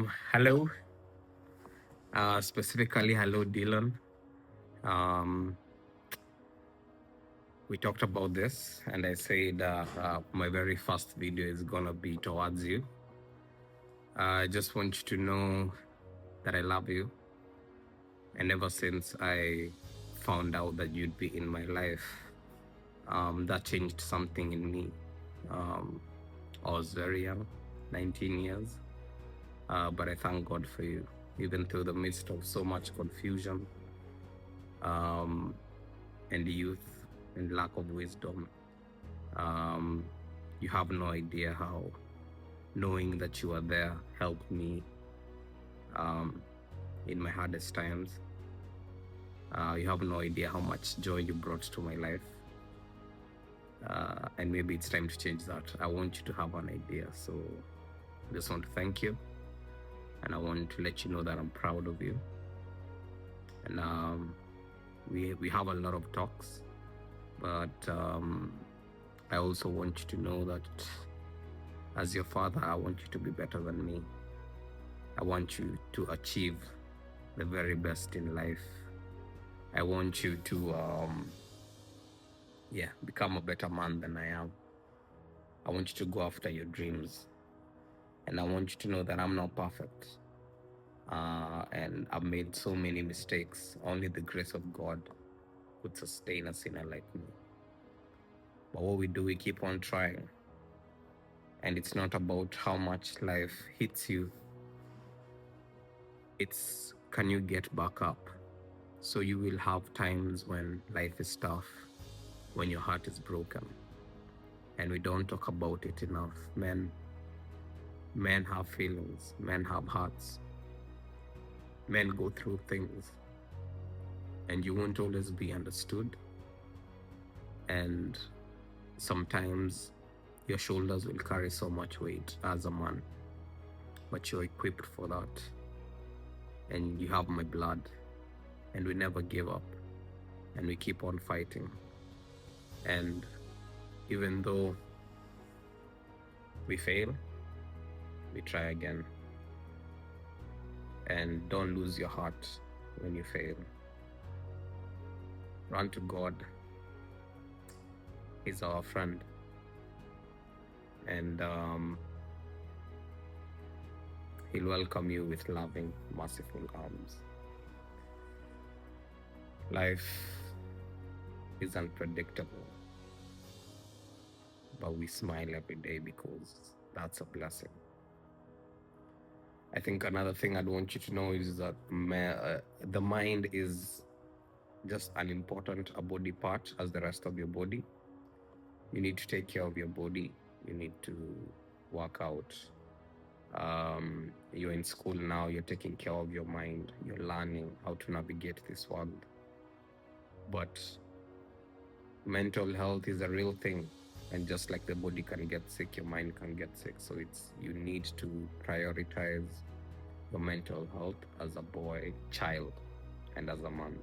Hello. Specifically, hello, Dylan. Um, we talked about this, and I said my very first video is gonna be towards you. I just want you to know that I love you, and ever since I found out that you'd be in my life, that changed something in me. Um, I was very young, 19 years, but I thank God for you, even through the midst of so much confusion. Um, and youth and lack of wisdom. Um, you have no idea how knowing that you are there helped me um, in my hardest times. You have no idea how much joy you brought to my life. And maybe it's time to change that. I want you to have an idea. So I just want to thank you. And I want to let you know that I'm proud of you. And we have a lot of talks. But I also want you to know that as your father, I want you to be better than me. I want you to achieve the very best in life. I want you to, become a better man than I am. I want you to go after your dreams. And I want you to know that I'm not perfect. And I've made so many mistakes. Only the grace of God could sustain a sinner like me. But what we do, we keep on trying. And it's not about how much life hits you. It's can you get back up? So you will have times when life is tough, when your heart is broken. And we don't talk about it enough. Men have feelings, men have hearts. Men go through things. And you won't always be understood. And sometimes your shoulders will carry so much weight as a man. But you're equipped for that. And you have my blood. And we never give up. And we keep on fighting. And even though we fail, we try again. And don't lose your heart when you fail. Run to God. He's our friend. And He'll welcome you with loving, merciful arms. Life is unpredictable, but we smile every day because that's a blessing. I think another thing I'd want you to know is that the mind is just an important body part as the rest of your body. You need to take care of your body. You need to work out. You're in school now, you're taking care of your mind. You're learning how to navigate this world. But mental health is a real thing. And just like the body can get sick, your mind can get sick. So you need to prioritize your mental health as a boy, child, and as a man.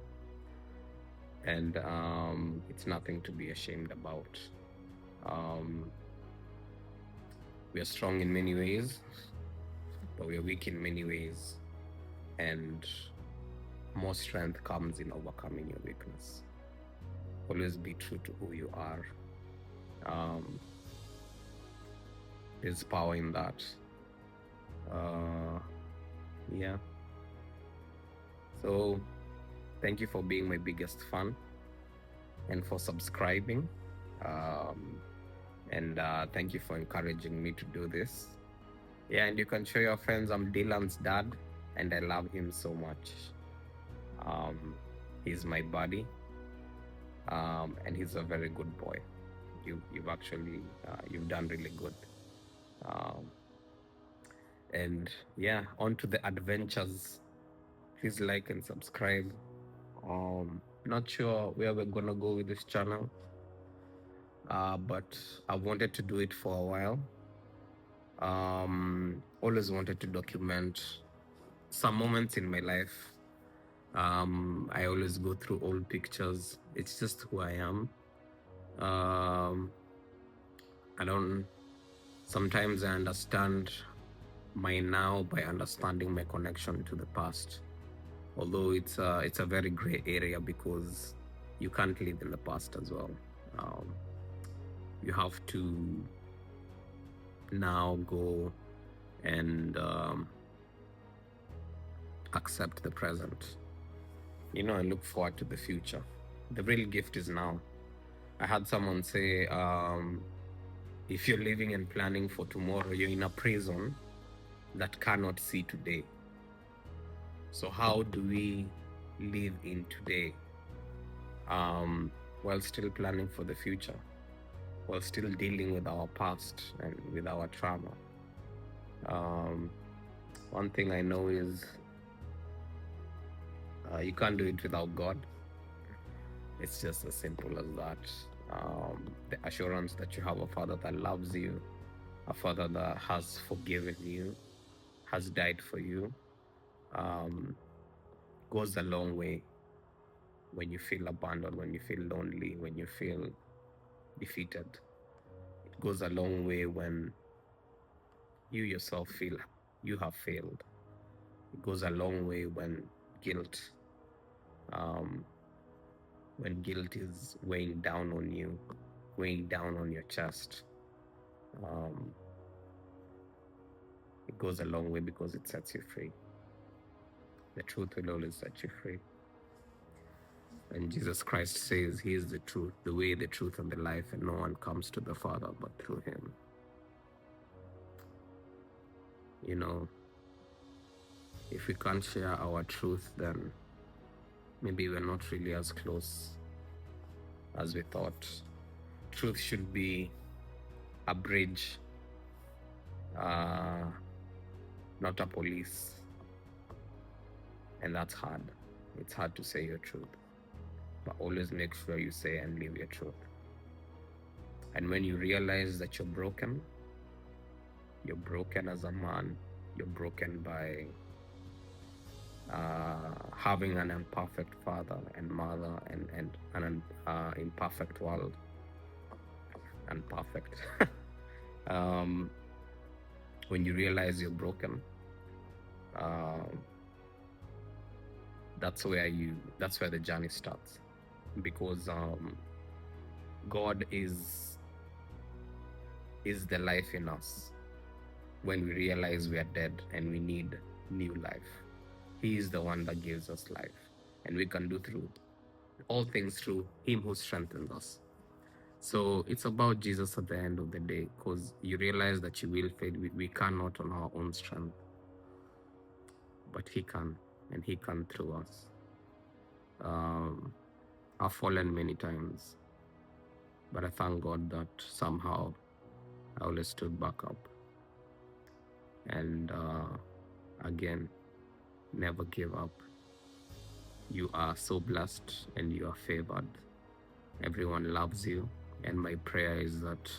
And it's nothing to be ashamed about. We are strong in many ways, but we are weak in many ways. And more strength comes in overcoming your weakness. Always be true to who you are. There's power in that. So thank you for being my biggest fan and for subscribing. And thank you for encouraging me to do this. Yeah, and you can show your friends I'm Dylan's dad, and I love him so much. He's my buddy, and he's a very good boy. You've actually you've done really good. And yeah, on to the adventures. Please like and subscribe. Not sure where we're gonna go with this channel, but I've wanted to do it for a while. Always wanted to document some moments in my life. I always go through old pictures. It's just who I am. Sometimes I understand my now by understanding my connection to the past. Although it's a very gray area because you can't live in the past as well. You have to now go and accept the present, and look forward to the future. The real gift is now. I had someone say, if you're living and planning for tomorrow, you're in a prison that cannot see today. So how do we live in today while still planning for the future, while still dealing with our past and with our trauma? One thing I know is you can't do it without God. It's just as simple as that. The assurance that you have a Father that loves you, a Father that has forgiven you, has died for you, goes a long way when you feel abandoned, when you feel lonely, when you feel defeated. It goes a long way when you yourself feel you have failed. It goes a long way when guilt is weighing down on you, weighing down on your chest. It goes a long way because it sets you free. The truth will always set you free. And Jesus Christ says he is the truth, the way, the truth, and the life, and no one comes to the Father but through him. If we can't share our truth, then maybe we're not really as close as we thought. Truth should be a bridge, not a police. And that's hard. It's hard to say your truth. But always make sure you say and live your truth. And when you realize that you're broken as a man, you're broken by having an imperfect father and mother and an imperfect world. Unperfect. When you realize you're broken, that's where the journey starts. Because God is the life in us. When we realize we are dead and we need new life, he is the one that gives us life, and we can do through all things through him who strengthens us. So it's about Jesus at the end of the day, because you realize that you will fail. We cannot on our own strength, but he can, and he can through us. I've fallen many times, but I thank God that somehow I always stood back up. And again, never give up. You are so blessed and you are favored. Everyone loves you, and my prayer is that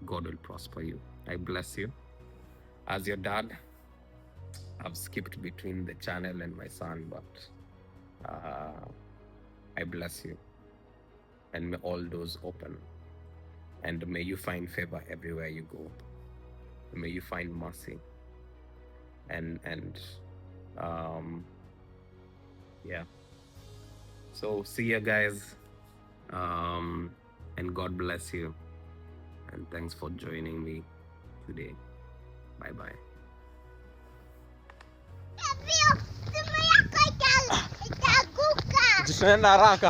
God will prosper you. I bless you. As your dad, I've skipped between the channel and my son, but I bless you, and may all doors open, and may you find favor everywhere you go. May you find mercy, and yeah. So see you guys, and God bless you, and thanks for joining me today. Bye bye. Tunaenda haraka.